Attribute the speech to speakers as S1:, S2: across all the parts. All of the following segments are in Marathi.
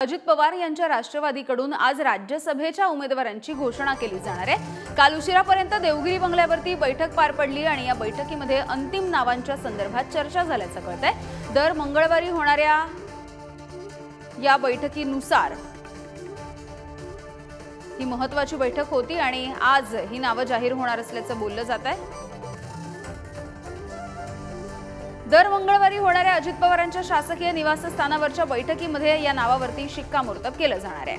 S1: अजित पवार यांच्या राष्ट्रवादीकडून आज राज्यसभेच्या उमेदवारांची घोषणा केली जाणार आहे। काल उशिरापर्यंत देवगिरी बंगल्यावरती बैठक पार पडली आणि या बैठकीमध्ये अंतिम नावांच्या संदर्भात चर्चा झाल्याचं कळतंय। दर मंगळवारी होणाऱ्या या बैठकीनुसार ही महत्त्वाची बैठक होती आणि आज ही नावं जाहीर होणार असल्याचं बोललं जात आहे। दर मंगळवारी होणाऱ्या अजित पवारांच्या शासकीय निवासस्थानावरच्या बैठकीमध्ये या नावावरती शिक्कामोर्तब केलं जाणार आहे।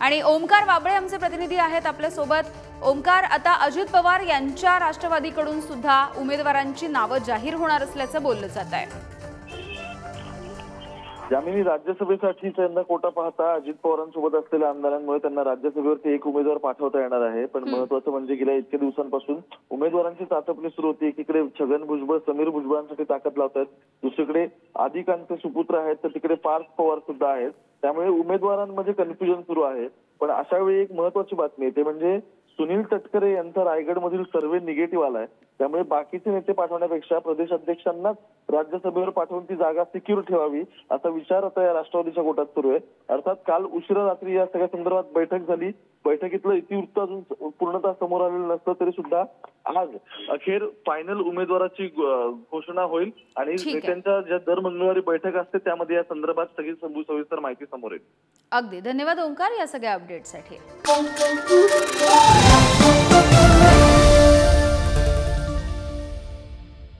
S1: आणि ओमकार वाबळे आमचे प्रतिनिधी आहेत आपल्या सोबत। ओमकार, आता अजित पवार यांच्या राष्ट्रवादीकडून सुद्धा उमेदवारांची नावं जाहीर होणार असल्याचं बोललं जात आहे।
S2: यामिनी राज्यसभेसाठी त्यांना कोटा पाहता अजित पवारांसोबत असलेल्या आमदारांमुळे त्यांना राज्यसभेवरती एक उमेदवार पाठवता येणार आहे। पण महत्त्वाचं म्हणजे गेल्या इतक्या दिवसांपासून उमेदवारांची चाचपणी सुरू होती। एकीकडे छगन भुजबळ समीर भुजबळांसाठी ताकद लावतात, दुसरीकडे आदिकांतचे सुपुत्र आहेत तर तिकडे पार्थ पवार सुद्धा आहेत। त्यामुळे उमेदवारांमध्ये कन्फ्युजन सुरू आहे। पण अशा वेळी एक महत्त्वाची बातमी आहे, ते म्हणजे सुनील तटकरे यांचा रायगडमधील सर्व्हे निगेटिव्ह आलाय। त्यामुळे बाकीचे नेते पाठवण्यापेक्षा प्रदेश अध्यक्षांनाच राज्यसभेवर पाठवून ती जागा सिक्युअर ठेवावी असा विचार आता या राष्ट्रवादीच्या गोटात सुरू आहे। अर्थात काल उशिरा रात्री या सगळ्या संदर्भात बैठक झाली। बैठकीतलं इतिवृत्त अजून पूर्णतः समोर आलेलं नसलं तरी सुद्धा आज अखेर फायनल उमेदवाराची घोषणा होईल आणि नेत्यांच्या ज्या दर मंगळवारी बैठक असते त्यामध्ये या संदर्भात सगळी सविस्तर माहिती समोर येईल।
S1: अगदी धन्यवाद ओमकार या सगळ्या अपडेटसाठी।